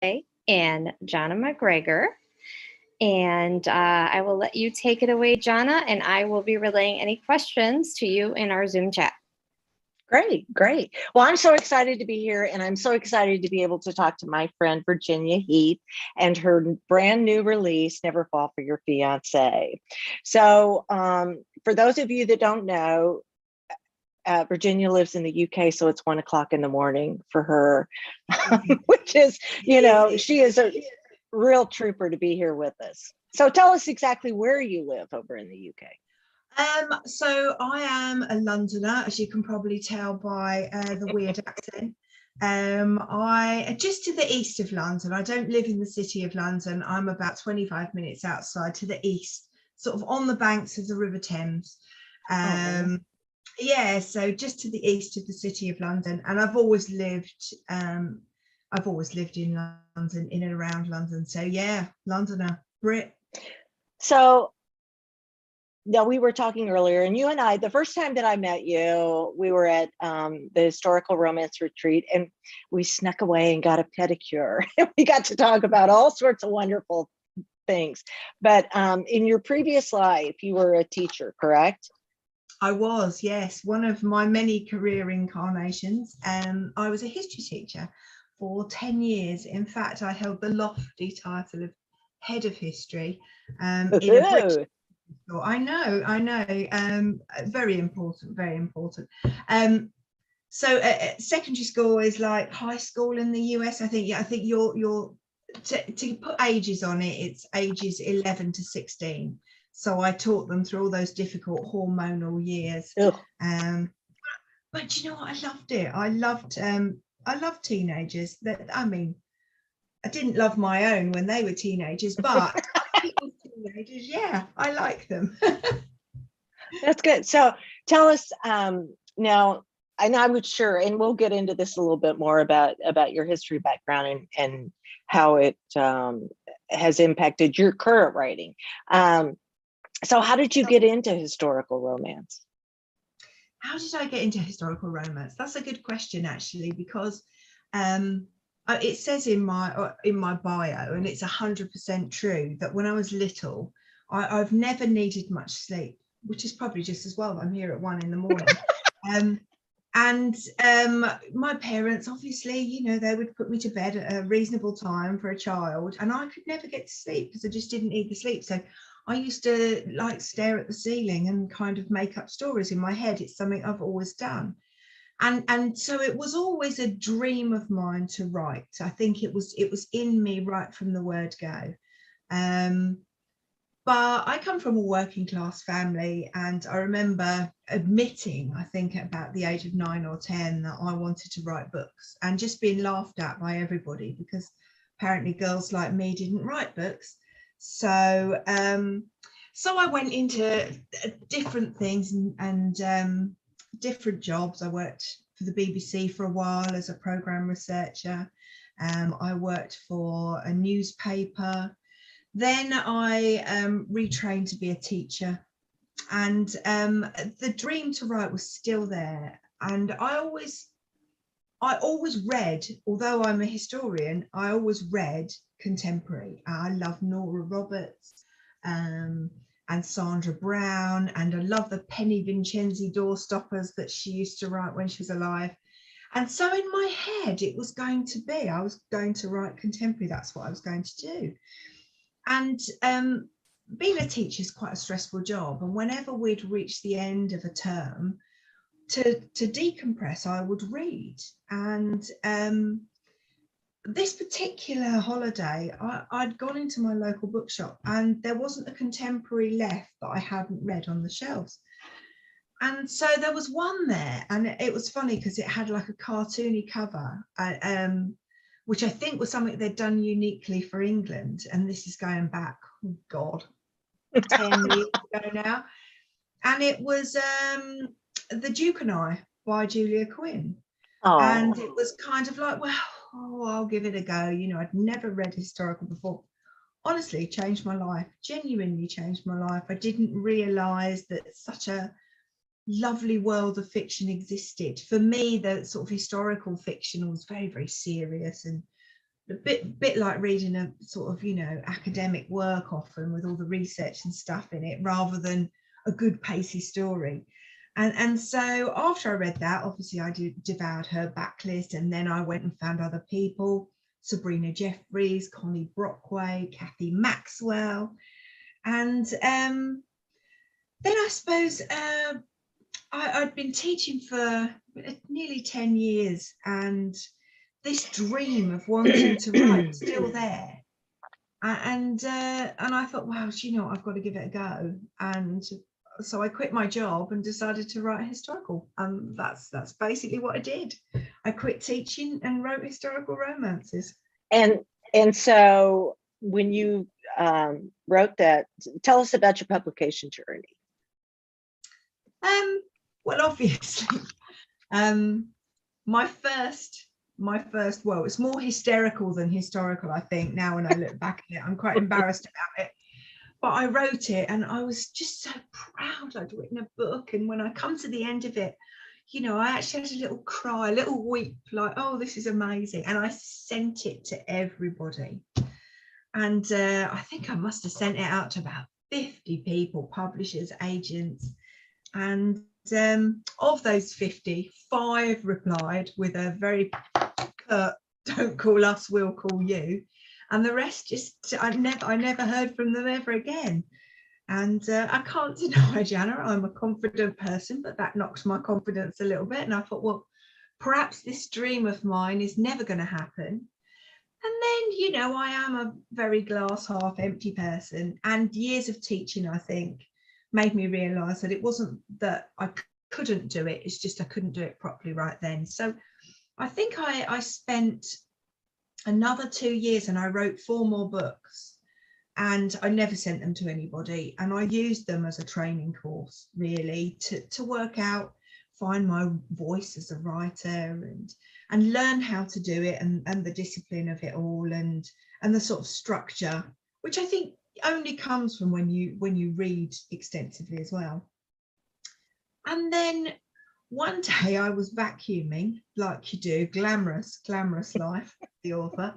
and Jonna McGregor. And I will let you take it away, Jonna, and I will be relaying any questions to you in our Zoom chat. Great, great. Well, I'm so excited to be here, and I'm so excited to be able to talk to my friend Virginia Heath and her brand new release, Never Fall for Your Fiancee. So for those of you that don't know, Virginia lives in the UK, so it's 1 o'clock in the morning for her, which is, you know, she is a real trooper to be here with us. So tell us exactly where you live over in the UK. So I am a Londoner, as you can probably tell by the weird accent. I just to the east of London. I don't live in the city of London. I'm about 25 minutes outside to the east, sort of on the banks of the River Thames. Yeah, so just to the east of the city of London, and I've always lived in London, in and around London. So yeah, Londoner, Brit. So now we were talking earlier, and you and I, the first time that I met you, we were at the historical romance retreat, and we snuck away and got a pedicure. We got to talk about all sorts of wonderful things. But in your previous life, you were a teacher, correct? I was, yes, one of my many career incarnations. I was a history teacher for 10 years. In fact, I held the lofty title of head of history in a British. I know. Very important, very important. So secondary school is like high school in the US. I think you're to put ages on it, it's ages 11 to 16. So I taught them through all those difficult hormonal years. But you know what? I loved it. I loved teenagers. I mean, I didn't love my own when they were teenagers, but people's teenagers, yeah, I like them. That's good. So tell us now, and I'm sure, and we'll get into this a little bit more about your history background and how it has impacted your current writing. So how did you get into historical romance? How did I get into historical romance? That's a good question, actually, because it says in my bio, and it's 100% true, that when I was little, I've never needed much sleep, which is probably just as well. I'm here at 1 in the morning. My parents, obviously, you know, they would put me to bed at a reasonable time for a child, and I could never get to sleep because I just didn't need the sleep. So I used to like stare at the ceiling and kind of make up stories in my head. It's something I've always done. And so it was always a dream of mine to write. I think it was in me right from the word go. But I come from a working class family, and I remember admitting, I think at about the age of 9 or 10, that I wanted to write books, and just being laughed at by everybody because apparently girls like me didn't write books. So I went into different things and different jobs. I worked for the BBC for a while as a programme researcher. I worked for a newspaper. Then I retrained to be a teacher, and the dream to write was still there. And I always read, although I'm a historian, I always read contemporary. I love Nora Roberts and Sandra Brown, and I love the Penny Vincenzi doorstoppers that she used to write when she was alive. And so in my head, it was going to be, I was going to write contemporary. That's what I was going to do. And being a teacher is quite a stressful job. And whenever we'd reach the end of a term, to decompress, I would read. And this particular holiday, I'd gone into my local bookshop, and there wasn't a contemporary left that I hadn't read on the shelves. And so there was one there, and it was funny because it had like a cartoony cover, which I think was something they'd done uniquely for England. And this is going back, oh God, 10 years ago now. And it was The Duke and I by Julia Quinn. Oh. And it was kind of like, well, I'll give it a go. You know, I'd never read historical before. Honestly, changed my life, genuinely changed my life. I didn't realise that such a lovely world of fiction existed. For me, the sort of historical fiction was very, very serious and a bit like reading a sort of, you know, academic work often with all the research and stuff in it, rather than a good pacey story. And so after I read that, obviously I devoured her backlist, and then I went and found other people: Sabrina Jeffries, Connie Brockway, Kathy Maxwell. And then I suppose I'd been teaching for nearly 10 years, and this dream of wanting to write was still there. And I thought, wow, you know what, I've got to give it a go. And so I quit my job and decided to write historical. And that's basically what I did. I quit teaching and wrote historical romances. And so when you wrote that, tell us about your publication journey. Well, obviously, my first, well, it's more hysterical than historical, I think, now when I look back at it. I'm quite embarrassed about it. But I wrote it and I was just so proud I'd written a book. And when I come to the end of it, you know, I actually had a little cry, a little weep, like, oh, this is amazing. And I sent it to everybody. And I think I must have sent it out to about 50 people, publishers, agents. And of those 50, 5 replied with a very curt, don't call us, we'll call you. And the rest just, I never heard from them ever again. And I can't deny, Jana, I'm a confident person, but that knocks my confidence a little bit. And I thought, well, perhaps this dream of mine is never going to happen. And then, you know, I am a very glass half empty person, and years of teaching, I think, made me realise that it wasn't that I couldn't do it, it's just I couldn't do it properly right then. So I think I spent another 2 years and I wrote 4 more books, and I never sent them to anybody, and I used them as a training course, really, to work out, find my voice as a writer, and learn how to do it, and the discipline of it all, and the sort of structure, which I think only comes from when you read extensively as well. And then one day I was vacuuming, like you do, glamorous life, the author,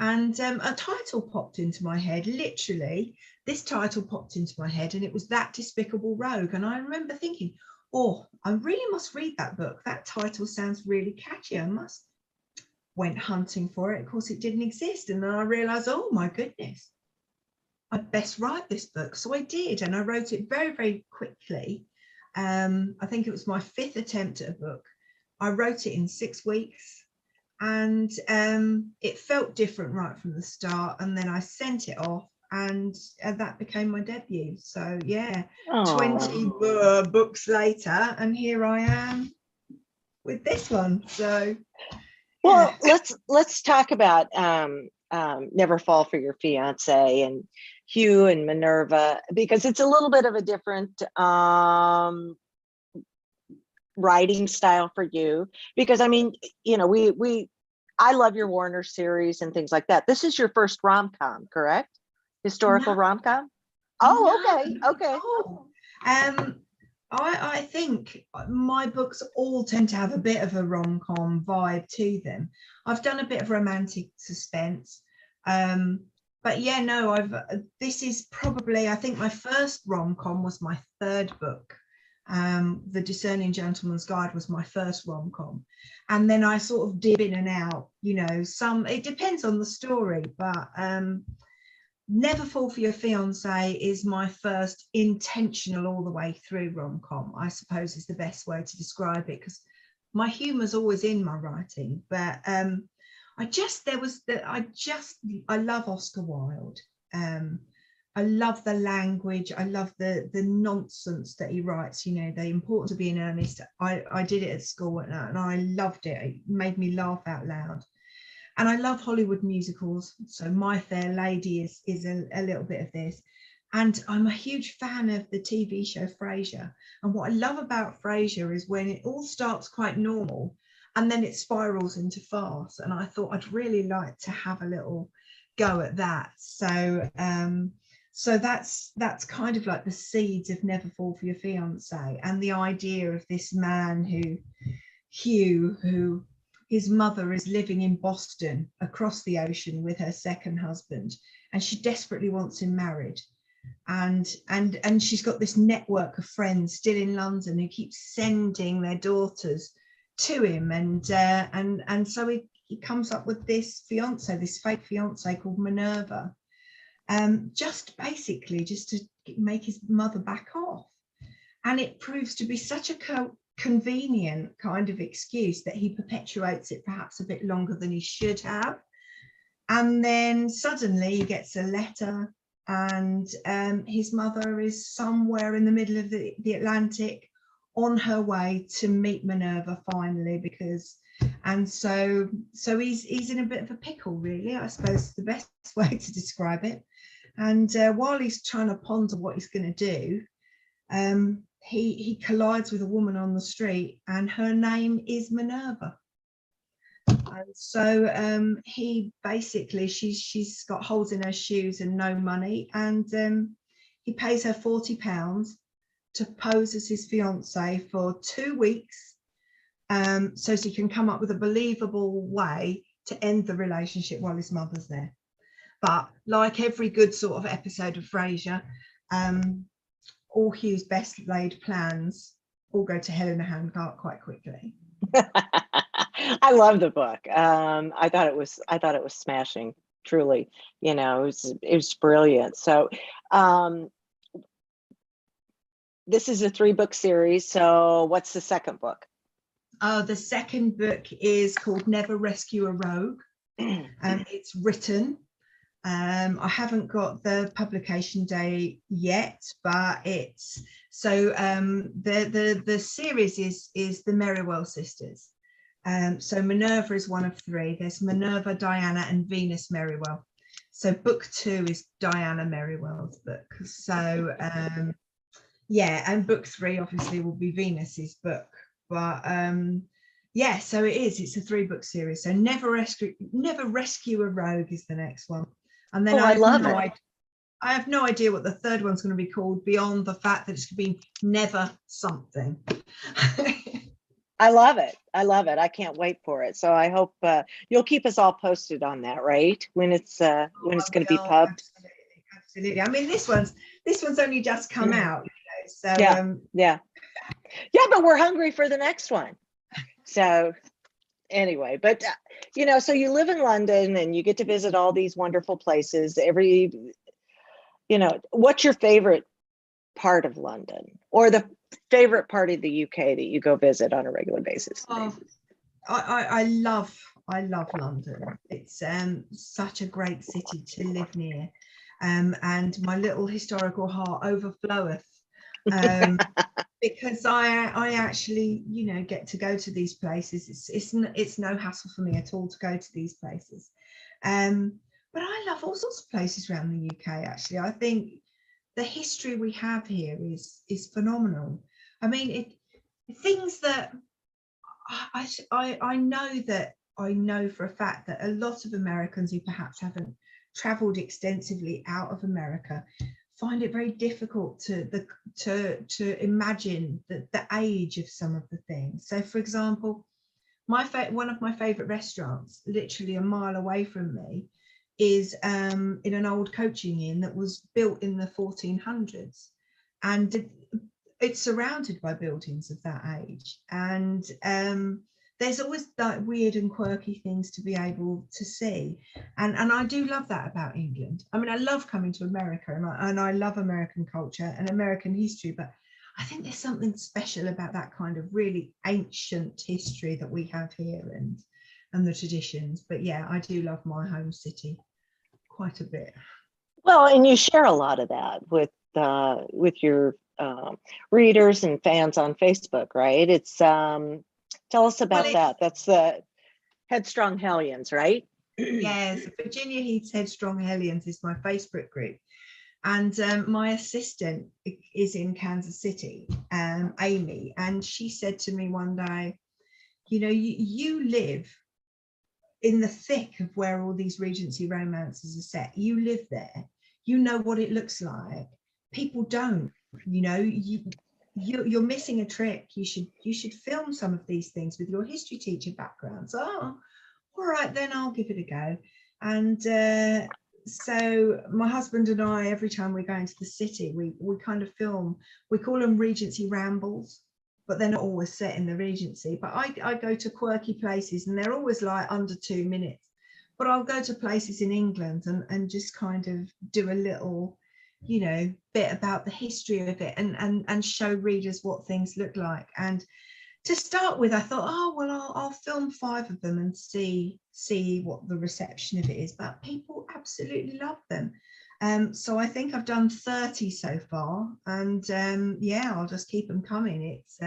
and a title popped into my head. Literally, this title popped into my head, and it was That Despicable Rogue. And I remember thinking, oh, I really must read that book. That title sounds really catchy. I must. Went hunting for it. Of course, it didn't exist. And then I realised, oh my goodness, I'd best write this book. So I did, and I wrote it very, very quickly. I think it was my 5th attempt at a book. I wrote it in 6 weeks, and it felt different right from the start. And then I sent it off, and that became my debut. So yeah, Aww. 20 books later, and here I am with this one. So well, let's talk about Never Fall for Your Fiancee and Hugh and Minerva, because it's a little bit of a different writing style for you. Because I mean, you know, I love your Warner series and things like that. This is your first rom-com, correct? Historical rom-com? Oh, no, okay. Oh. I think my books all tend to have a bit of a rom-com vibe to them. I've done a bit of romantic suspense, but yeah, no, this is probably, I think my first rom-com was my 3rd book. The Discerning Gentleman's Guide was my first rom-com, and then I sort of dip in and out, you know, it depends on the story, but Never Fall for Your Fiancé is my first intentional all the way through rom-com, I suppose is the best way to describe it, because my humour's always in my writing. But I love Oscar Wilde. I love the language. I love the nonsense that he writes, you know, the importance of being earnest. I did it at school, and I loved it. It made me laugh out loud. And I love Hollywood musicals. So My Fair Lady is a little bit of this. And I'm a huge fan of the TV show Frasier. And what I love about Frasier is when it all starts quite normal and then it spirals into farce. And I thought I'd really like to have a little go at that. So that's kind of like the seeds of Never Fall for Your Fiancé, and the idea of this man Hugh, who his mother is living in Boston across the ocean with her second husband, and she desperately wants him married. And she's got this network of friends still in London who keep sending their daughters to him, and so he comes up with this fake fiance called Minerva, just to make his mother back off. And it proves to be such a convenient kind of excuse that he perpetuates it perhaps a bit longer than he should have. And then suddenly he gets a letter, and his mother is somewhere in the middle of the Atlantic on her way to meet Minerva finally, so he's in a bit of a pickle, really, I suppose is the best way to describe it. And while he's trying to ponder what he's going to do, he collides with a woman on the street, and her name is Minerva. And so he basically, she's got holes in her shoes and no money, and he pays her £40 to pose as his fiance for 2 weeks, so she can come up with a believable way to end the relationship while his mother's there. But like every good sort of episode of Frasier, all Hugh's best laid plans all go to hell in a handcart quite quickly. I love the book. I thought it was smashing, truly. You know, it was brilliant. So this is a 3-book series. So what's the second book? Oh, the second book is called Never Rescue a Rogue. It's written. I haven't got the publication date yet, but it's so the series is the Merriwell sisters. So Minerva is one of 3. There's Minerva, Diana, and Venus Merriwell. So book 2 is Diana Merriwell's book. So yeah, and book 3 obviously will be Venus's book. But yeah, so it's a 3-book series. So Never Rescue a Rogue is the next one. And then I have no idea what the third one's going to be called, beyond the fact that it's going to be Never Something. I love it. I can't wait for it. So I hope you'll keep us all posted on that, right? When it's going to be pubbed. Absolutely. I mean, this one's only just come out, so yeah, but we're hungry for the next one. So anyway, but so you live in London and you get to visit all these wonderful places. What's your favorite part of London, or the favorite part of the UK that you go visit on a regular basis? I love London. It's such a great city to live near, and my little historical heart overfloweth because I actually get to go to these places. It's no hassle for me at all to go to these places, but I love all sorts of places around the UK. Actually, I think the history we have here is phenomenal. I mean, things that I know for a fact that a lot of Americans who perhaps haven't traveled extensively out of America find it very difficult to imagine the age of some of the things. So, for example, one of my favorite restaurants, literally a mile away from me, is in an old coaching inn that was built in the 1400s, and it's surrounded by buildings of that age, and there's always like weird and quirky things to be able to see, and I do love that about England. I mean, I love coming to America, and I love American culture and American history, but I think there's something special about that kind of really ancient history that we have here, and the traditions. But yeah, I do love my home city quite a bit. Well, and you share a lot of that with your readers and fans on Facebook, right? It's tell us about that. That's the Headstrong Hellions, right? Yes, Virginia Heath's Headstrong Hellions is my Facebook group, and my assistant is in Kansas City, Amy, and she said to me one day, you live in the thick of where all these Regency romances are set. You live there. You know what it looks like. People don't. you're missing a trick. You should film some of these things with your history teacher background. So, oh, all right, then I'll give it a go. And so my husband and I, every time we go into the city, we kind of film. We call them Regency rambles, but they're not always set in the Regency. But I go to quirky places, and they're always like under 2 minutes. But I'll go to places in England and just kind of do a little, you know, bit about the history of it, and show readers what things look like. And to start with, I thought, oh well, I'll film 5 of them and see what the reception of it is. But people absolutely love them. So I think I've done 30 so far, and yeah, I'll just keep them coming. It's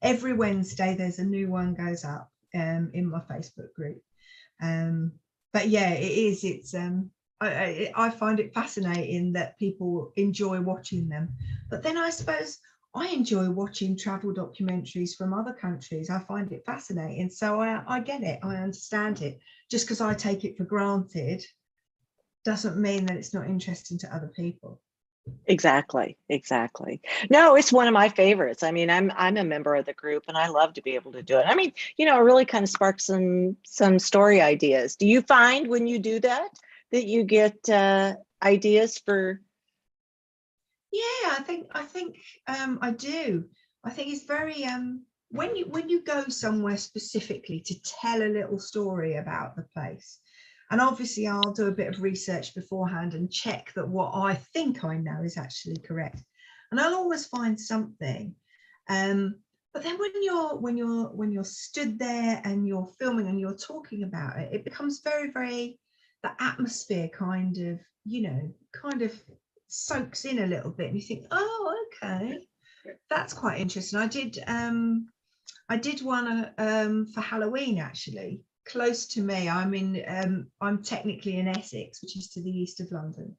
every Wednesday there's a new one goes up in my Facebook group. But yeah, it is. It's I find it fascinating that people enjoy watching them. But then I suppose I enjoy watching travel documentaries from other countries. I find it fascinating. So I get it. I understand it. Just because I take it for granted doesn't mean that it's not interesting to other people. Exactly. No, it's one of my favorites. I mean, I'm a member of the group, and I love to be able to do it. I mean, you know, it really kind of sparks some story ideas. Do you find when you do that you get ideas for? Yeah, I think I do. I think it's very when you go somewhere specifically to tell a little story about the place. And obviously I'll do a bit of research beforehand and check that what I think I know is actually correct. And I'll always find something. But then when you're stood there and you're filming and you're talking about it, it becomes very, very, the atmosphere kind of, you know, kind of soaks in a little bit, and you think, oh, okay, that's quite interesting. I did one for Halloween, actually, close to me. I'm technically in Essex, which is to the east of London.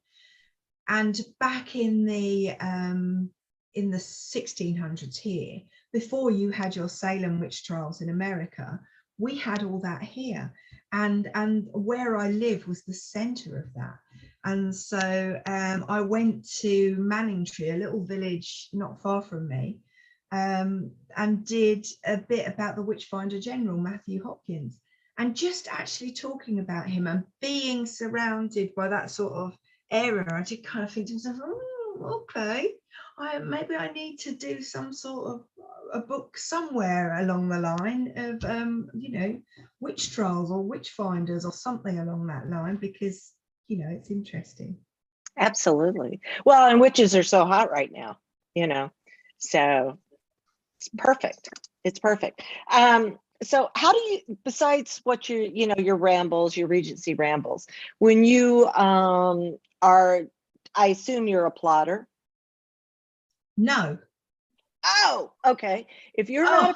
And back in the 1600s here, before you had your Salem witch trials in America, we had all that here. And where I live was the center of that. And so I went to Manningtree, a little village not far from me, and did a bit about the Witchfinder General, Matthew Hopkins, and just actually talking about him and being surrounded by that sort of area. I did kind of think to myself, oh, okay, maybe I need to do some sort of a book somewhere along the line of, you know, witch trials or witchfinders or something along that line, because, you know, it's interesting. Absolutely. Well, and witches are so hot right now, you know, so it's perfect. It's perfect. So how do you, besides what your rambles, your Regency rambles, when you are, I assume you're a plotter? No. Oh, okay. If you're Oh, not a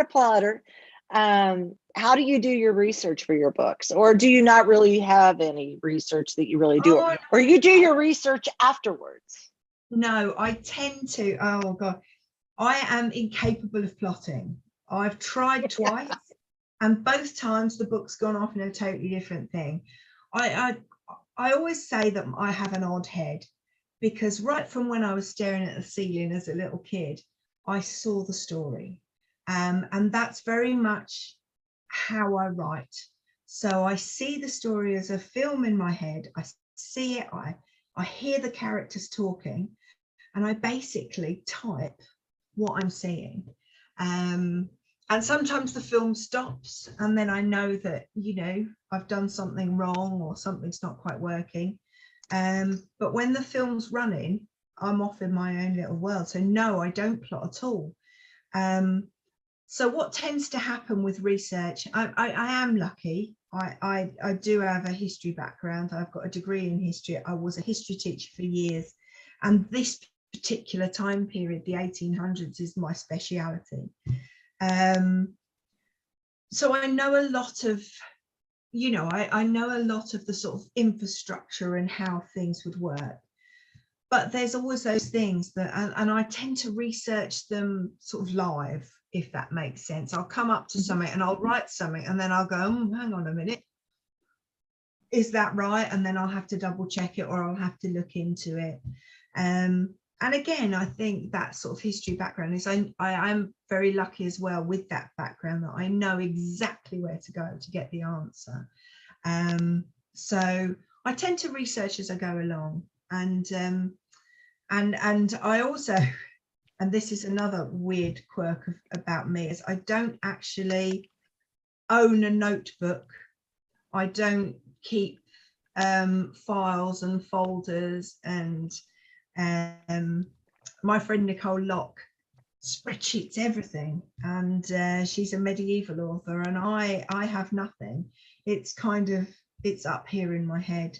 plotter, how do you do your research for your books? Or do you not really have any research that you really do? Oh, Or you do your research afterwards? no, I tend to, oh God, I am incapable of plotting. I've tried twice, and both times the book's gone off in a totally different thing. I always say that I have an odd head, because right from when I was staring at the ceiling as a little kid, I saw the story. And that's very much how I write. So I see the story as a film in my head. I see it, I hear the characters talking, and I basically type what I'm seeing. And sometimes the film stops, and then I know that, you know, I've done something wrong or something's not quite working. But when the film's running, I'm off in my own little world. So no, I don't plot at all. So what tends to happen with research, I am lucky. I do have a history background. I've got a degree in history. I was a history teacher for years. And this particular time period, the 1800s, is my speciality. So I know a lot of, you know, I know a lot of the sort of infrastructure and how things would work. But there's always those things that, and I tend to research them sort of live, if that makes sense. I'll come up to something and I'll write something, and then I'll go, hang on a minute, is that right? And then I'll have to double check it, or I'll have to look into it. And and again, I think that sort of history background is I'm very lucky as well with that background, that I know exactly where to go to get the answer. So I tend to research as I go along, and I also, and this is another weird quirk about me, is I don't actually own a notebook. I don't keep files and folders, and my friend Nicole Locke spreadsheets everything, and she's a medieval author, and I have nothing. It's kind of, it's up here in my head.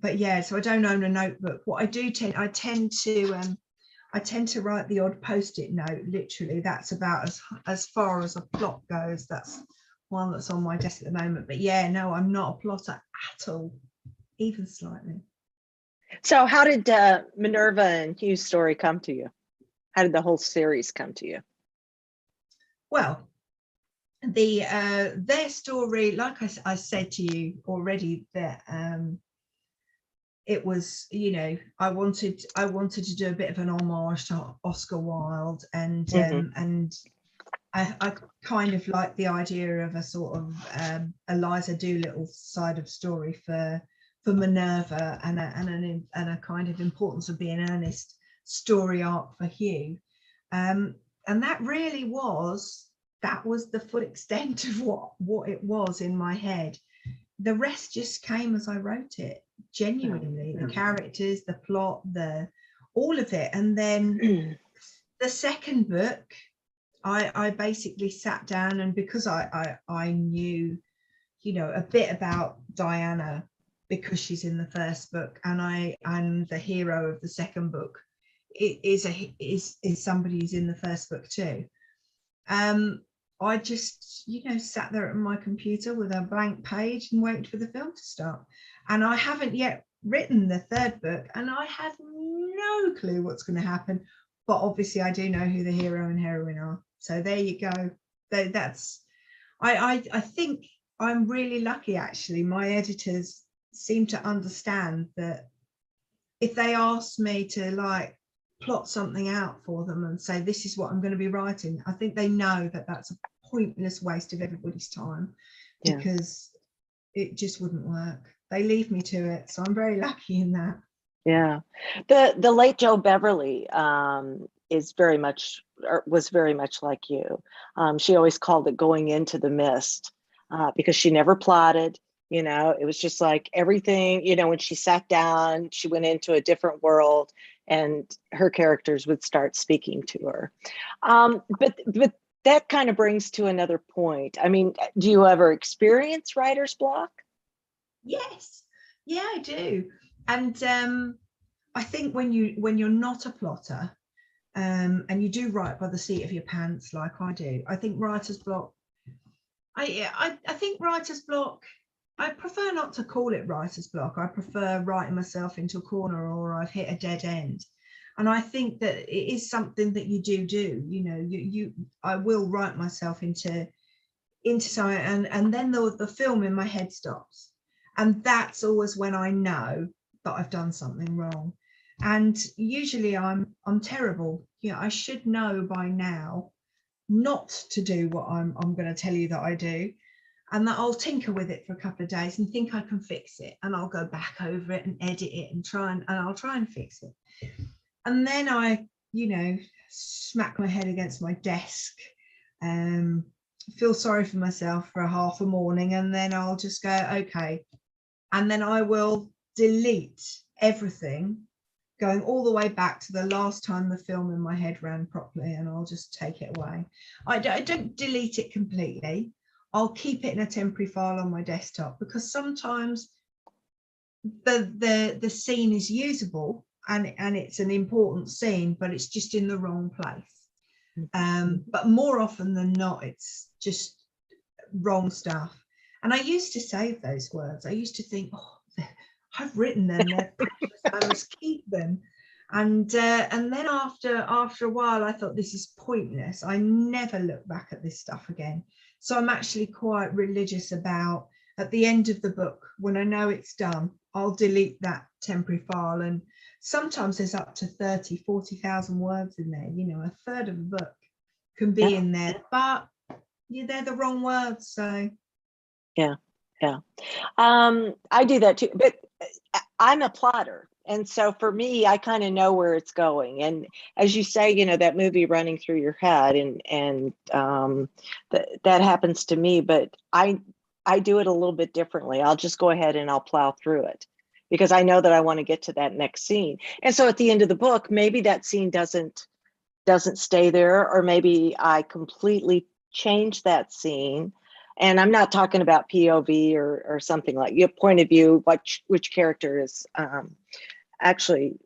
But yeah, so I don't own a notebook. What I do I tend to write the odd post-it note. Literally, that's about as far as a plot goes. That's one that's on my desk at the moment. But yeah, no, I'm not a plotter at all, even slightly. So how did Minerva and Hugh's story come to you? How did the whole series come to you? Well, their story, like I said to you already, that it was, you know, I wanted to do a bit of an homage to Oscar Wilde, and and I kind of like the idea of a sort of Eliza Doolittle side of story for Minerva, and a kind of importance of being earnest story arc for Hugh, and that really was the full extent of what it was in my head. The rest just came as I wrote it, genuinely. The characters, the plot, all of it. And then the second book, I basically sat down, and because I knew, you know, a bit about Diana because she's in the first book, and the hero of the second book is somebody who's in the first book too. I just, you know, sat there at my computer with a blank page and waited for the film to start. And I haven't yet written the third book, and I have no clue what's going to happen. But obviously, I do know who the hero and heroine are. So there you go. I think I'm really lucky, actually. My editors seem to understand that if they ask me to like plot something out for them and say, this is what I'm going to be writing, I think they know that that's a pointless waste of everybody's time, because it just wouldn't work. They leave me to it. So I'm very lucky in that. Yeah. The late Jo Beverly was very much like you. She always called it going into the mist, because she never plotted. You know, it was just like everything, you know, when she sat down, she went into a different world and her characters would start speaking to her. But that kind of brings to another point. I mean, do you ever experience writer's block? Yes. Yeah, I do. And I think when you're not a plotter, and you do write by the seat of your pants like I do, I think writer's block, I think writer's block, I prefer not to call it writer's block. I prefer writing myself into a corner, or I've hit a dead end. And I think that it is something that you do, you know, I will write myself into something, and then the film in my head stops. And that's always when I know that I've done something wrong. And usually I'm terrible. You know, I should know by now not to do what I'm going to tell you that I do, and that I'll tinker with it for a couple of days and think I can fix it, and I'll go back over it and edit it and I'll try and fix it. And then I, you know, smack my head against my desk, feel sorry for myself for a half a morning, and then I'll just go, okay. And then I will delete everything, going all the way back to the last time the film in my head ran properly, and I'll just take it away. I don't delete it completely. I'll keep it in a temporary file on my desktop, because sometimes the scene is usable and it's an important scene, but it's just in the wrong place. But more often than not, it's just wrong stuff. And I used to save those words. I used to think, oh, I've written them, they're precious, I must keep them. And then after a while, I thought, this is pointless. I never look back at this stuff again. So I'm actually quite religious about, at the end of the book, when I know it's done, I'll delete that temporary file and sometimes there's up to 40,000 words in there. You know, a third of a book can be Yeah. in there, but they're the wrong words. So Yeah. I do that too, but I'm a plotter. And so for me, I kind of know where it's going. And as you say, you know, that movie running through your head, and that happens to me, but I do it a little bit differently. I'll just go ahead and I'll plow through it because I know that I want to get to that next scene. And so at the end of the book, maybe that scene doesn't stay there, or maybe I completely change that scene. And I'm not talking about POV or something like your point of view, which character is actually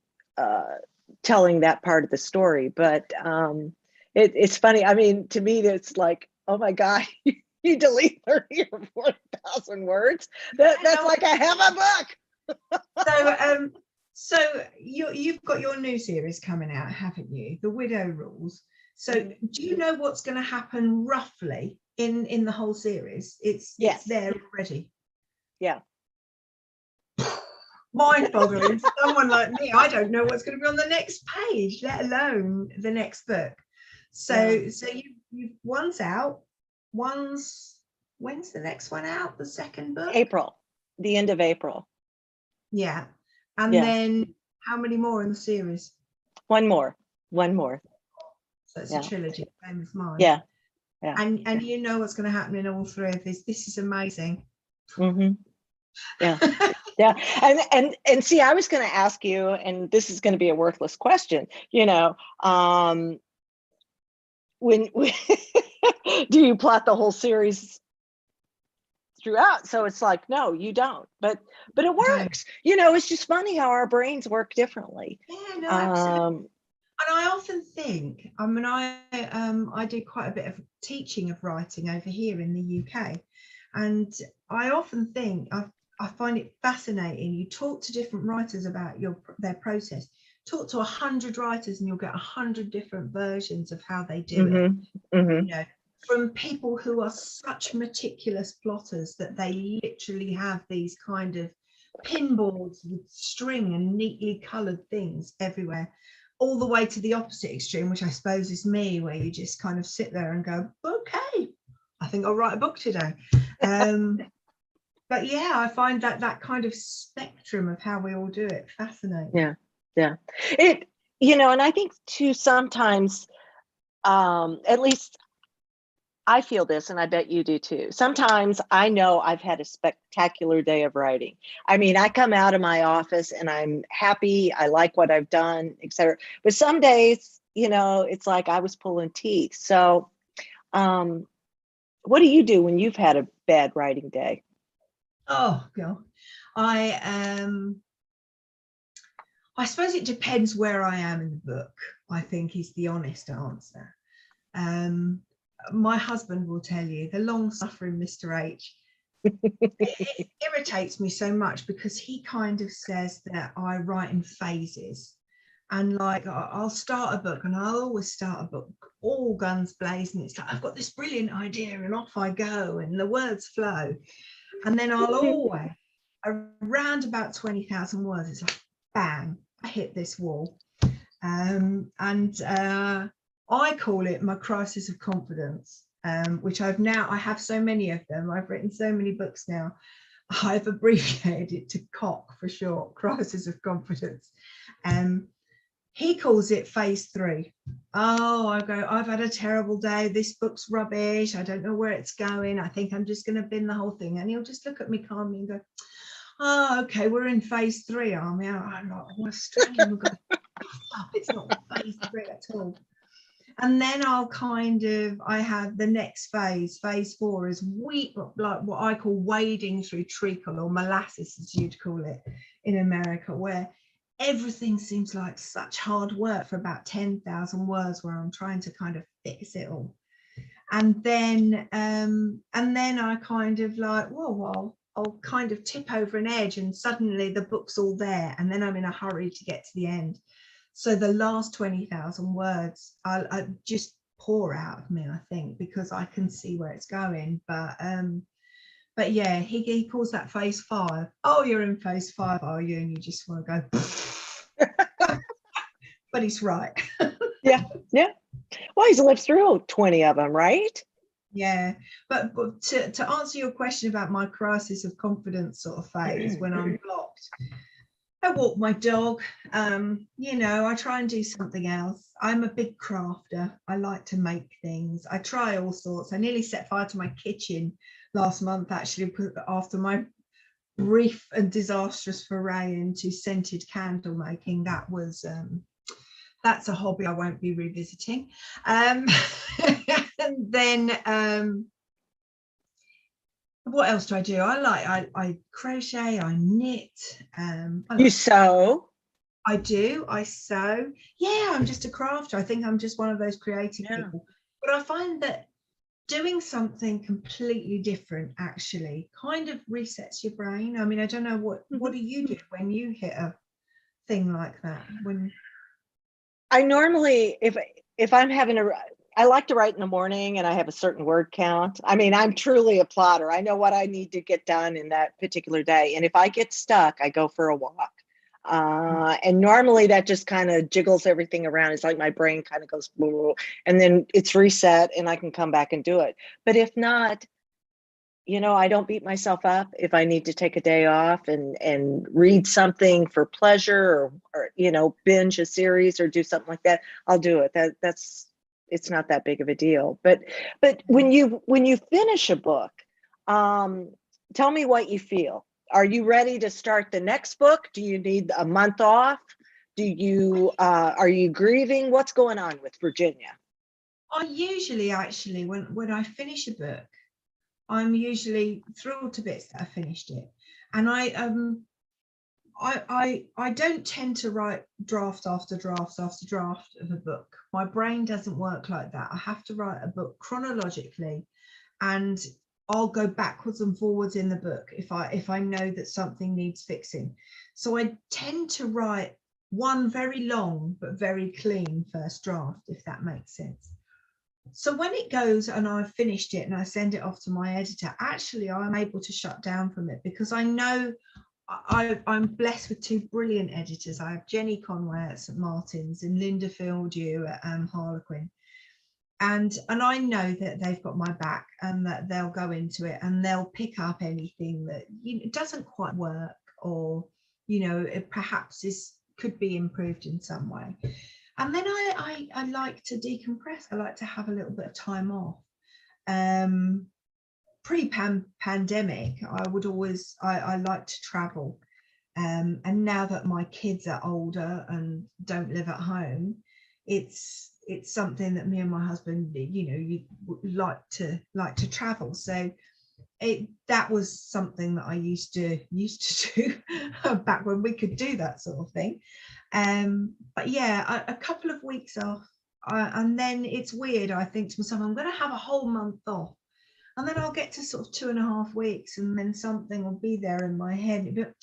telling that part of the story. But it's funny. I mean, to me, it's like, oh my God, you delete 30 or 40,000 words. That's like a half a book. So you've got your new series coming out, haven't you? The Widow Rules. So do you know what's going to happen roughly in the whole series? It's there already. Yeah. Mind-boggling. Someone like me, I don't know what's going to be on the next page, let alone the next book. So you've one's out. When's the next one out? The second book? April, the end of April. Yeah. And then how many more in the series? One more. So it's a trilogy, same as mine. Yeah. And you know what's going to happen in all three of these. This is amazing. Mm-hmm. Yeah. And see, I was going to ask you, and this is going to be a worthless question, you know, when do you plot the whole series throughout? So it's like, no, you don't, but it works. You know, it's just funny how our brains work differently. Yeah, no, absolutely. And I often think, I mean, I do quite a bit of teaching of writing over here in the UK, and I often think I find it fascinating. You talk to different writers about their process. Talk to 100 writers, and you'll get 100 different versions of how they do it. You know, from people who are such meticulous plotters that they literally have these kind of pinboards with string and neatly coloured things everywhere, all the way to the opposite extreme, which I suppose is me, where you just kind of sit there and go, okay, I think I'll write a book today. But yeah, I find that kind of spectrum of how we all do it fascinating. Yeah. It, you know, and I think too, sometimes, at least I feel this, and I bet you do too. Sometimes I know I've had a spectacular day of writing. I mean, I come out of my office and I'm happy. I like what I've done, etc. But some days, you know, it's like I was pulling teeth. So, what do you do when you've had a bad writing day? Oh God, I suppose it depends where I am in the book, I think is the honest answer. My husband will tell you, the long-suffering Mr. H, it irritates me so much because he kind of says that I write in phases. And like, I'll start a book, and I'll always start a book all guns blazing. It's like, I've got this brilliant idea, and off I go, and the words flow. And then I'll always, around about 20,000 words, it's like, bang, I hit this wall. I call it my crisis of confidence, which I have so many of them. I've written so many books now. I've abbreviated it to COC for short, crisis of confidence. He calls it phase 3. Oh, I go, I've had a terrible day. This book's rubbish. I don't know where it's going. I think I'm just going to bin the whole thing. And he'll just look at me calmly and go, oh, okay, we're in phase 3, aren't we? I'm like, I want to strangle him and go, stop, it's not phase 3 at all. And then I have the next phase 4 is like what I call wading through treacle, or molasses, as you'd call it in America, where everything seems like such hard work for about 10,000 words, where I'm trying to kind of fix it all. And then I kind of like, whoa, I'll kind of tip over an edge, and suddenly the book's all there, and then I'm in a hurry to get to the end. So the last 20,000 words, I just pour out of me, I think, because I can see where it's going. But yeah, he calls that phase 5. Oh, you're in phase 5, are you? And you just want to go. But he's right. Yeah, yeah. Well, he's lived through 20 of them, right? Yeah, but to answer your question about my crisis of confidence sort of phase when I'm blocked, I walk my dog. I try and do something else. I'm a big crafter. I like to make things. I try all sorts. I nearly set fire to my kitchen last month, actually, after my brief and disastrous foray into scented candle making. That's a hobby I won't be revisiting. And then what else do I do? I crochet, I knit. You sew? I do. I sew. Yeah, I'm just a crafter. I think I'm just one of those creative people. But I find that doing something completely different actually kind of resets your brain. I mean, I don't know what do you do when you hit a thing like that? When I normally, if I'm having I like to write in the morning and I have a certain word count. I mean, I'm truly a plotter. I know what I need to get done in that particular day. And if I get stuck, I go for a walk. And normally that just kind of jiggles everything around. It's like my brain kind of goes, and then it's reset and I can come back and do it. But if not, I don't beat myself up if I need to take a day off and read something for pleasure or binge a series or do something like that. I'll do it. It's not that big of a deal. But when you finish a book, tell me what you feel. Are you ready to start the next book? Do you need a month off? Are you grieving? What's going on with Virginia? I usually actually when I finish a book, I'm usually thrilled to bits that I finished it. And I don't tend to write draft after draft after draft of a book. My brain doesn't work like that. I have to write a book chronologically, and I'll go backwards and forwards in the book if I know that something needs fixing. So I tend to write one very long but very clean first draft, if that makes sense. So when it goes and I've finished it and I send it off to my editor, actually I'm able to shut down from it because I know I'm blessed with two brilliant editors. I have Jenny Conway at St Martin's and Linda Fieldue at Harlequin. And I know that they've got my back and that they'll go into it and they'll pick up anything that doesn't quite work or, it perhaps could be improved in some way. And then I like to decompress. I like to have a little bit of time off. Pre-pandemic, I like to travel. And now that my kids are older and don't live at home, it's something that me and my husband, you like to travel. So that was something that I used to do back when we could do that sort of thing. But yeah, a couple of weeks off, and then it's weird. I think to myself, I'm going to have a whole month off, and then I'll get to sort of 2.5 weeks, and then something will be there in my head.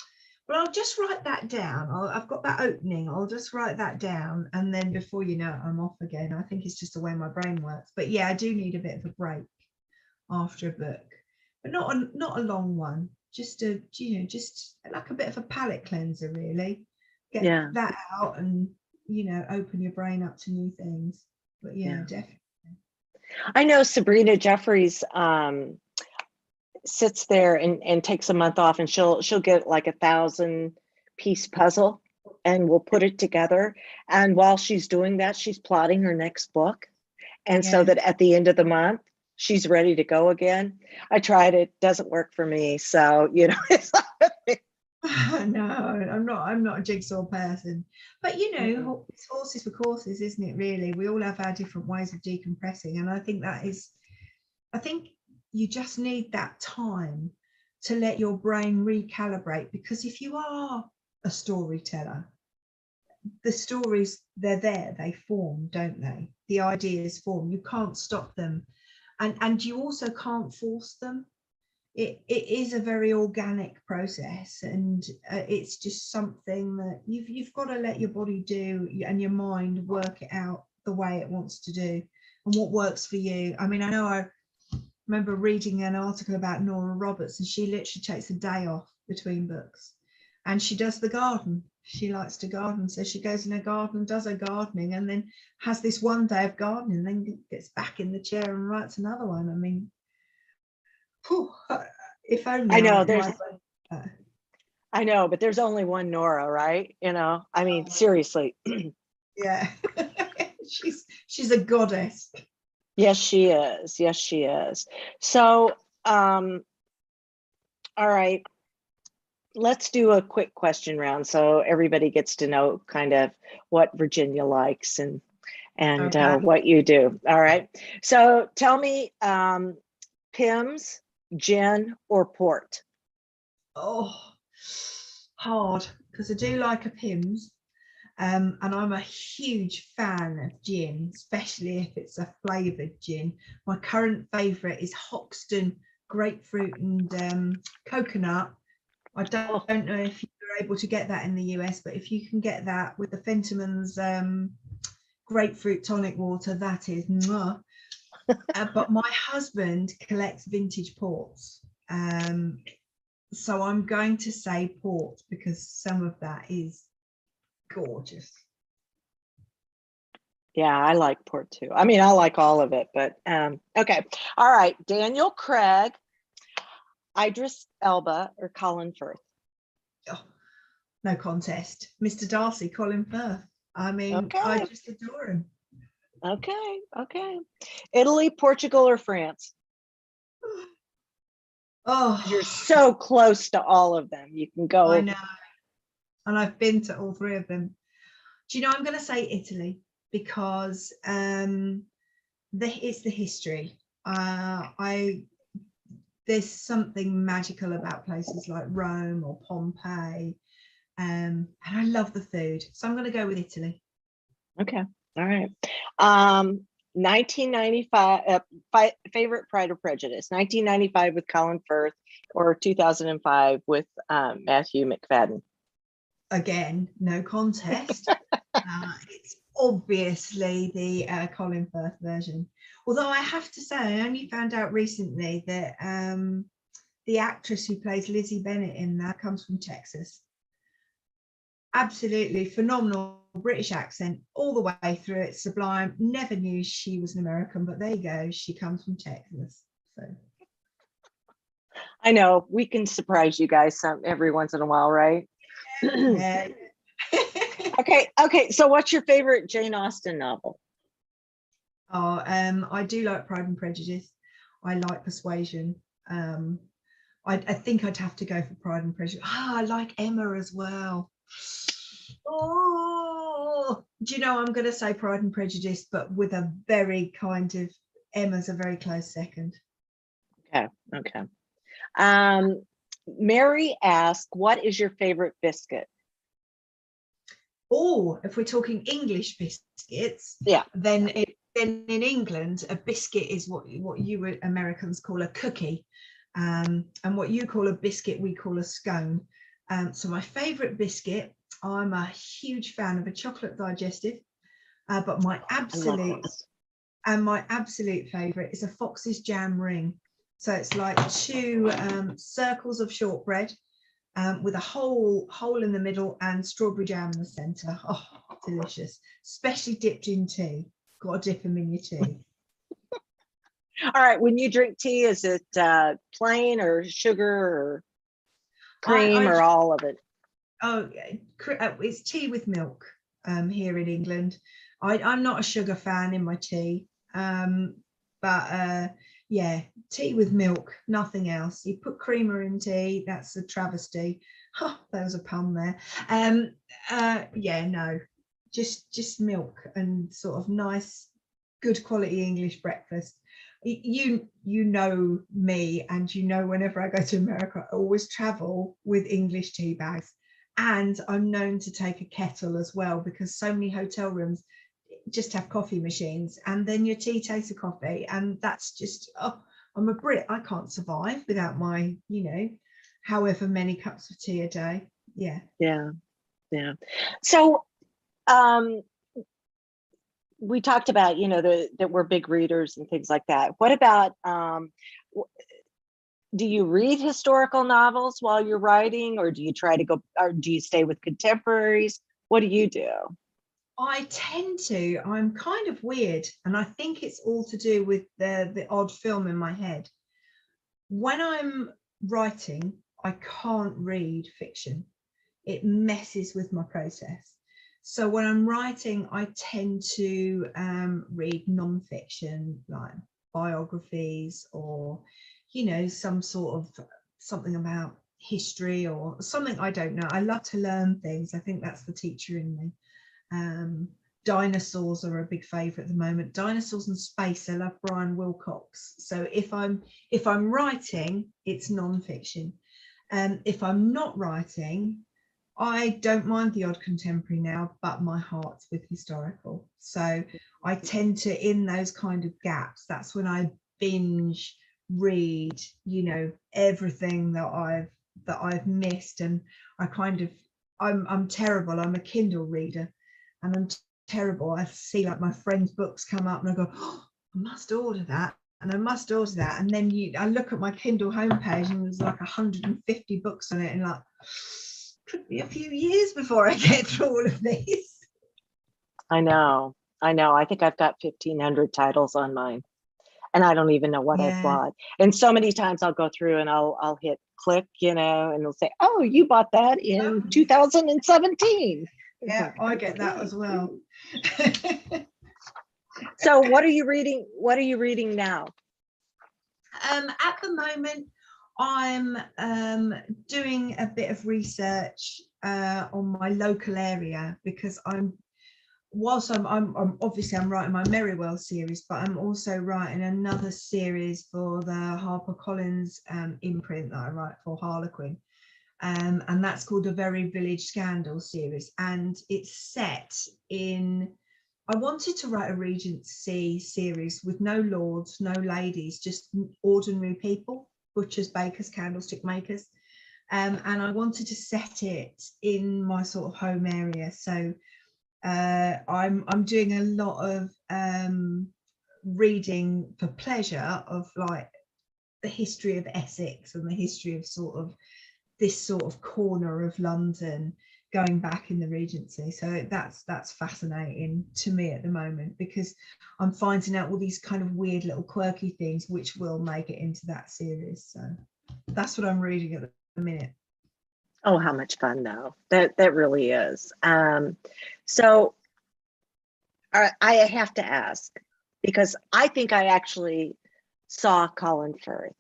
But I'll just write that down. I've got that opening. I'll just write that down, and then before you know it, I'm off again. I think it's just the way my brain works. But yeah, I do need a bit of a break after a book, but not a long one. Just just like a bit of a palate cleanser, really. Get that out and open your brain up to new things. But yeah, definitely. I know Sabrina Jeffries sits there and takes a month off, and she'll get like 1,000-piece puzzle and we'll put it together. And while she's doing that, she's plotting her next book. And so that at the end of the month, she's ready to go again. I tried it, doesn't work for me. So, it's no, I'm not a jigsaw person, but it's horses for courses, isn't it? Really, we all have our different ways of decompressing, and I think you just need that time to let your brain recalibrate, because if you are a storyteller, the stories, they're there, they form, don't they? The ideas form, you can't stop them, and you also can't force them. It is a very organic process, and it's just something that you've got to let your body do and your mind work it out the way it wants to do and what works for you. I mean, I remember reading an article about Nora Roberts, and she literally takes a day off between books, and she does the garden. She likes to garden, so she goes in her garden, does her gardening, and then has this one day of gardening, then gets back in the chair and writes another one. I mean, whew, if only I know my there's, brain, I know, but there's only one Nora, right? You know, I mean, seriously. yeah. she's a goddess. Yes, she is. Yes, she is. So, all right, let's do a quick question round so everybody gets to know kind of what Virginia likes and Okay. what you do. All right. So tell me, Pimm's, gin, or port? Oh, hard, because I do like a Pimm's. And I'm a huge fan of gin, especially if it's a flavoured gin. My current favourite is Hoxton grapefruit and coconut. I Oh, don't know if you're able to get that in the US, but if you can get that with the Fentimans grapefruit tonic water, that is mwah. But my husband collects vintage ports. So I'm going to say port because some of that is gorgeous. yeah, I like port too. I mean, I like all of it, but okay. All right, Daniel Craig, Idris Elba, or Colin Firth? Oh, no contest. Mr. Darcy, Colin Firth. I mean, I Okay, just adore him. okay, okay. Italy, Portugal, or France? You're Oh, so close to all of them. You can I go. know. And I've been to all three of them. Do you know, I'm going to say Italy because it's the history. There's something magical about places like Rome or Pompeii, and I love the food. So I'm going to go with Italy. Okay, all right. 1995, favorite Pride or Prejudice, 1995 with Colin Firth or 2005 with Matthew McFadden? Again, no contest. It's obviously the Colin Firth version. Although I have to say, I only found out recently that the actress who plays Lizzie Bennet in that comes from Texas. Absolutely phenomenal British accent all the way through. It's sublime. Never knew she was an American, but there you go. She comes from Texas. So I know we can surprise you guys every once in a while, right? yeah. Okay. So what's your favorite Jane Austen novel? Oh, I do like Pride and Prejudice. I like Persuasion. I think I'd have to go for Pride and Prejudice. I like Emma as well. Oh, do you know, I'm going to say Pride and Prejudice, but with a very kind of, Emma's a very close second. Okay. Mary asked, what is your favorite biscuit? Oh, if we're talking English biscuits, Yeah. then in England, a biscuit is what you Americans call a cookie, and what you call a biscuit, we call a scone. So my favourite biscuit, I'm a huge fan of a chocolate digestive, but my absolute favourite is a Fox's jam ring. So it's like two circles of shortbread with a hole in the middle and strawberry jam in the centre. Oh, delicious, especially dipped in tea. Got to dip them in your tea. All right, when you drink tea, is it plain or sugar or cream or all of it? Oh, it's tea with milk here in England. I'm not a sugar fan in my tea, but yeah, tea with milk, nothing else. You put creamer in tea, that's a travesty. Oh, there was a pun there. Yeah, no, just milk and sort of nice, good quality English breakfast. You know me, and you know whenever I go to America, I always travel with English tea bags. And I'm known to take a kettle as well, because so many hotel rooms just have coffee machines, and then your tea tastes of coffee, and that's just, oh, I'm a Brit, I can't survive without my, however many cups of tea a day. Yeah. So we talked about, that we're big readers and things like that. What about do you read historical novels while you're writing, or do you try to go, or do you stay with contemporaries? What do you do? I tend to. I'm kind of weird, and I think it's all to do with the odd film in my head. When I'm writing, I can't read fiction. It messes with my process. So when I'm writing, I tend to read non-fiction, like biographies, or, you know, some sort of something about history or something. I don't know. I love to learn things. I think that's the teacher in me. Dinosaurs are a big favorite at the moment. Dinosaurs and space. I love Brian Wilcox. So if I'm writing, it's non-fiction. If I'm not writing, I don't mind the odd contemporary now, but my heart's with historical. So I tend to, in those kind of gaps, that's when I binge read, you know, everything that I've missed. And I kind of, I'm terrible. I'm a Kindle reader, and I'm terrible. I see like my friends' books come up and I go, oh, I must order that. And I must order that. And then I look at my Kindle homepage and there's like 150 books on it, and like, could be a few years before I get through all of these. I know. I think I've got 1,500 titles on mine, and I don't even know what I've bought. And so many times I'll go through and I'll hit click, you know, and they'll say, "Oh, you bought that in 2017." Yeah, I get that as well. So what are you reading? What are you reading now? At the moment, I'm doing a bit of research on my local area, because whilst I'm obviously I'm writing my Merriwell series, but I'm also writing another series for the HarperCollins imprint that I write for, Harlequin. And that's called the Very Village Scandal series, and it's set in, I wanted to write a Regency series with no lords, no ladies, just ordinary people, butchers, bakers, candlestick makers, and I wanted to set it in my sort of home area. So I'm doing a lot of reading for pleasure of like the history of Essex and the history of sort of this sort of corner of London going back in the Regency. So that's fascinating to me at the moment, because I'm finding out all these kind of weird little quirky things which will make it into that series. So that's what I'm reading at the minute. Oh, how much fun though. That really is. So I have to ask, because I think I actually saw Colin Firth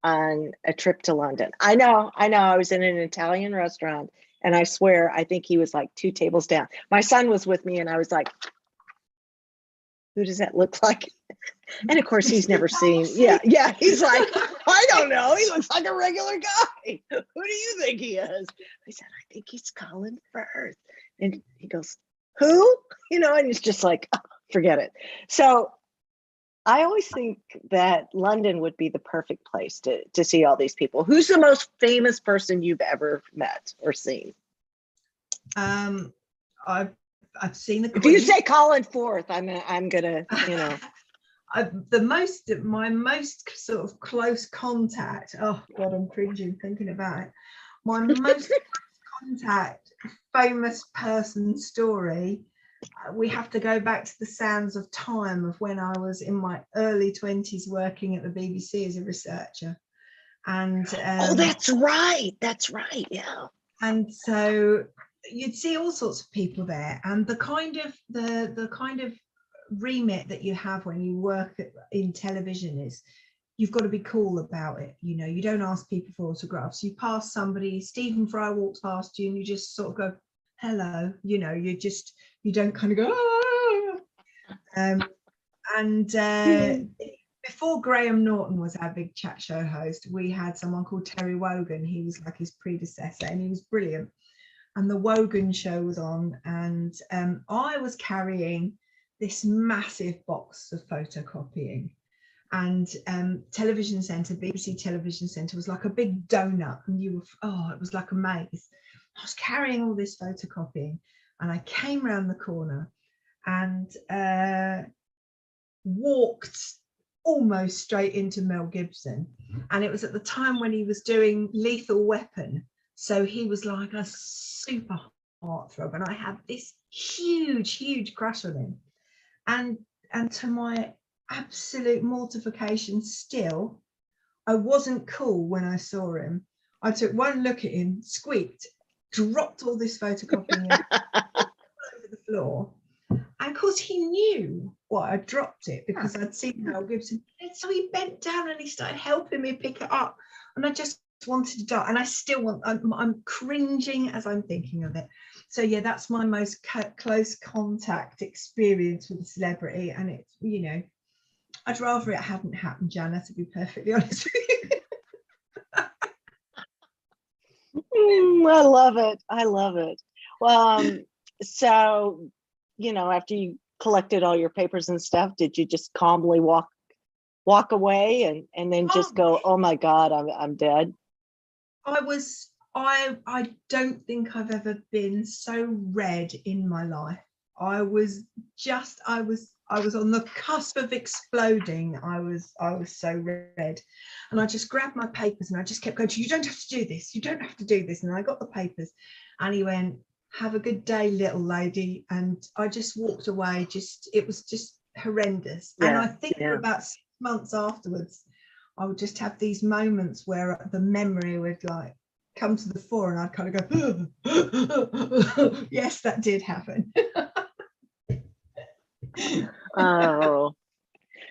on a trip to London. I know. I was in an Italian restaurant, and I swear, I think he was like 2 tables down. My son was with me, and I was like, who does that look like? And of course, he's never seen. Yeah. He's like, I don't know. He looks like a regular guy. Who do you think he is? I said, I think he's Colin Firth. And he goes, who? You know, and it's just like, oh, forget it. So I always think that London would be the perfect place to see all these people. Who's the most famous person you've ever met or seen? I've seen the Queen. If you say Colin Firth, I'm gonna, you know. My most sort of close contact. Oh God, I'm cringing thinking about it. My most contact famous person story. We have to go back to the sands of time of when I was in my early 20s working at the BBC as a researcher. And oh, that's right, yeah. And so you'd see all sorts of people there, and the kind of remit that you have when you work in television is you've got to be cool about it. You know, you don't ask people for autographs. You pass somebody, Stephen Fry walks past you, and you just sort of go, hello. You know, you don't kind of go, before Graham Norton was our big chat show host, we had someone called Terry Wogan. He was like his predecessor, and he was brilliant. And the Wogan show was on, and I was carrying this massive box of photocopying, and Television Centre, BBC Television Centre was like a big donut, and it was like a maze. I was carrying all this photocopying, and I came round the corner and walked almost straight into Mel Gibson. And it was at the time when he was doing Lethal Weapon. So he was like a super heartthrob. And I had this huge crush on him. And to my absolute mortification still, I wasn't cool when I saw him. I took one look at him, squeaked, dropped all this photocopying over the floor. And of course, he knew why I dropped it because I'd seen Mel Gibson. And so he bent down and he started helping me pick it up. And I just wanted to die. And I still want, I'm cringing as I'm thinking of it. So yeah, that's my most close contact experience with a celebrity. And it's, you know, I'd rather it hadn't happened, Jana, to be perfectly honest with you. I love it. I love it. Well, so, you know, after you collected all your papers and stuff, did you just calmly walk away and then just go, oh my God, I'm dead? I don't think I've ever been so red in my life. I was on the cusp of exploding. I was so red, and I just grabbed my papers and I just kept going, you don't have to do this, you don't have to do this. And I got the papers and he went, have a good day, little lady. And I just walked away. It was just horrendous. Yeah, and I think for about 6 months afterwards, I would just have these moments where the memory would like come to the fore and I'd kind of go, yes, that did happen. Oh,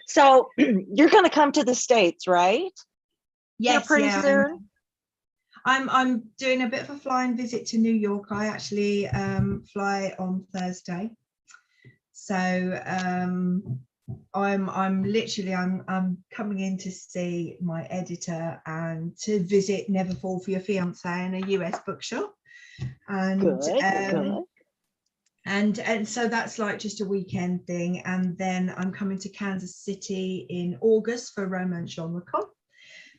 so you're going to come to the States, right? Yes, pretty soon. I'm doing a bit of a flying visit to New York. I actually fly on Thursday, so I'm coming in to see my editor and to visit Never Fall for Your Fiancé in a US bookshop, and good. And so that's like just a weekend thing. And then I'm coming to Kansas City in August for Romance Genre Con.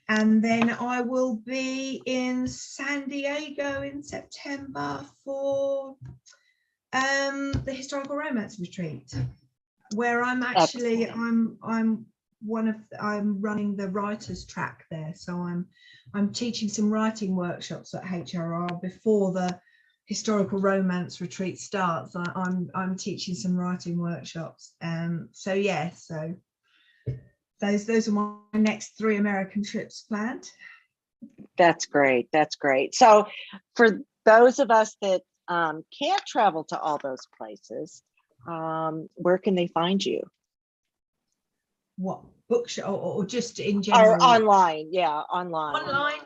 And then I will be in San Diego in September for the Historical Romance Retreat, where I'm actually I'm running the writers track there. So I'm teaching some writing workshops at HRR before the Historical Romance Retreat starts. I'm teaching some writing workshops. So yeah, so those are my next 3 American trips planned. That's great. That's great. So for those of us that can't travel to all those places, where can they find you? What, bookshop or just in general? Or online? Yeah, online.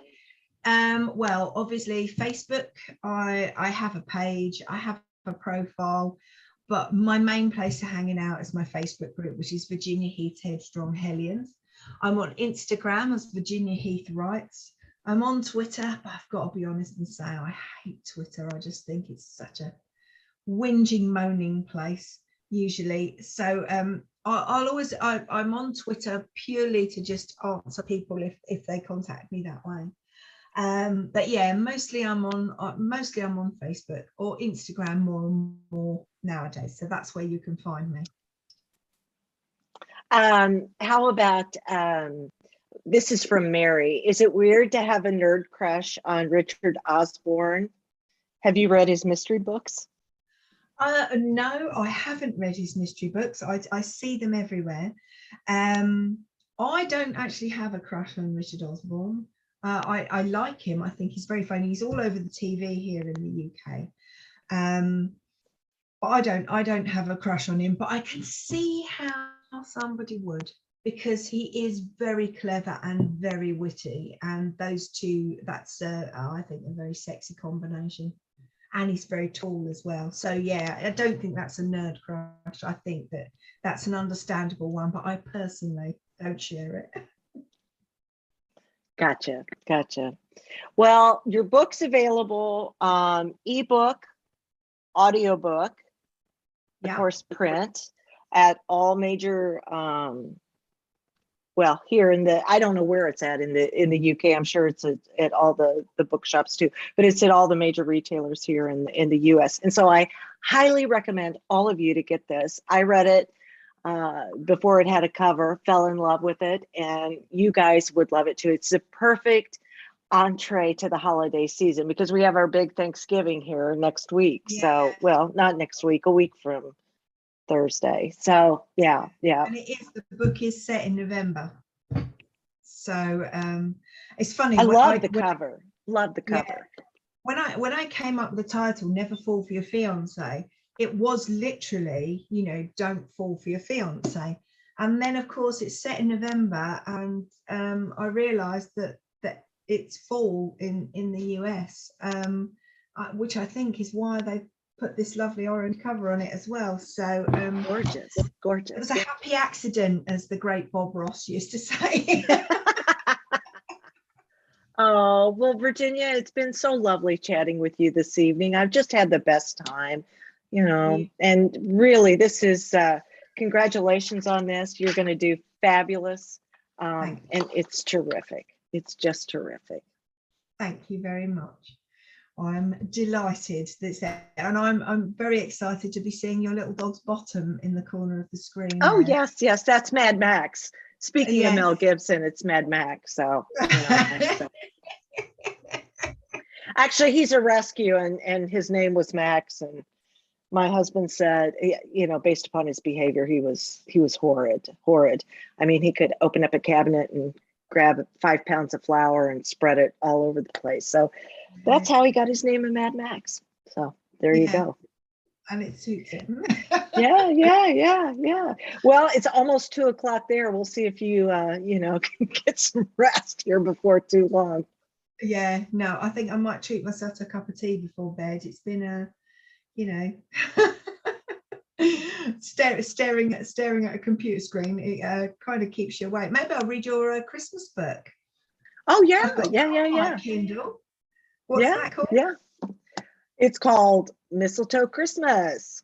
Well, obviously Facebook. I have a page. I have a profile. But my main place for hanging out is my Facebook group, which is Virginia Heath Headstrong Hellions. I'm on Instagram as Virginia Heath Writes. I'm on Twitter, but I've got to be honest and say I hate Twitter. I just think it's such a whinging, moaning place usually. So I'm on Twitter purely to just answer people if they contact me that way. But yeah, mostly I'm on Facebook or Instagram more and more nowadays. So that's where you can find me. How about this is from Mary. Is it weird to have a nerd crush on Richard Osborne? Have you read his mystery books? No, I haven't read his mystery books. I see them everywhere. I don't actually have a crush on Richard Osborne. I like him. I think he's very funny. He's all over the TV here in the UK. But I don't have a crush on him, but I can see how somebody would, because he is very clever and very witty, and those two, that's I think a very sexy combination. And he's very tall as well. So yeah, I don't think that's a nerd crush. I think that's an understandable one, but I personally don't share it. Gotcha. Well, your book's available, ebook, audiobook, of course, print at all major, well, here in the, I don't know where it's at in the UK. I'm sure it's at all the bookshops too, but it's at all the major retailers here in the US. And so I highly recommend all of you to get this. I read it before it had a cover, fell in love with it, and you guys would love it too. It's the perfect entree to the holiday season because we have our big Thanksgiving here next week. Yeah. So, well, not next week, a week from Thursday. So, yeah. And the book is set in November. So it's funny. I love the cover. Love the cover. Yeah, when I came up with the title, Never Fall for Your Fiance, it was literally, don't fall for your fiance. And then, of course, it's set in November, and I realised that it's fall in the US, which I think is why they put this lovely orange cover on it as well. So gorgeous. It was a happy accident, as the great Bob Ross used to say. Oh, well, Virginia, it's been so lovely chatting with you this evening. I've just had the best time, and really, this is congratulations on this. You're going to do fabulous, and it's terrific. It's just terrific. Thank you very much. I'm delighted and I'm very excited to be seeing your little dog's bottom in the corner of the screen. Oh, yes, that's Mad Max. Speaking of Mel Gibson, it's Mad Max. So, actually, he's a rescue, and his name was Max. And my husband said, based upon his behavior, he was horrid. I mean, he could open up a cabinet and grab 5 pounds of flour and spread it all over the place. So that's how he got his name in Mad Max. So there you go. And it suits him. Yeah. Well, it's almost 2:00 there. We'll see if you, can get some rest here before too long. Yeah, no, I think I might treat myself to a cup of tea before bed. It's been staring at a computer screen. It kind of keeps you awake. Maybe I'll read your Christmas book. Oh yeah. Kindle. What's that called? Yeah. It's called Mistletoe Christmas,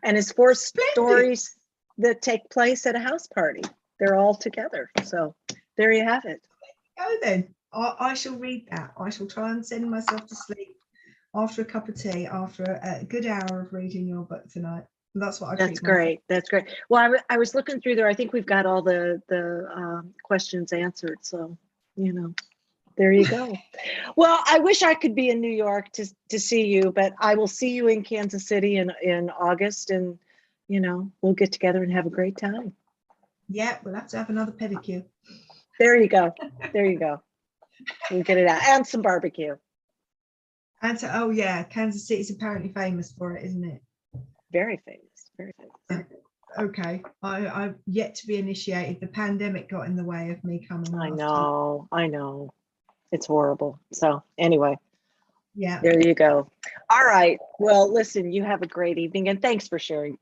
and it's 4 stories that take place at a house party. They're all together. So there you have it. Oh, then I shall read that. I shall try and send myself to sleep after a cup of tea, after a good hour of reading your book tonight. That's what I. That's great. That's great. Well, I was looking through there. I think we've got all the questions answered. So, there you go. Well, I wish I could be in New York to see you, but I will see you in Kansas City in August, and we'll get together and have a great time. Yeah, we'll have to have another pedicure. There you go. We'll get it out, and some barbecue. And Kansas City is apparently famous for it, isn't it? Very famous. Okay, I've yet to be initiated. The pandemic got in the way of me coming. I know. It's horrible. So anyway, there you go. All right. Well, listen, you have a great evening, and thanks for sharing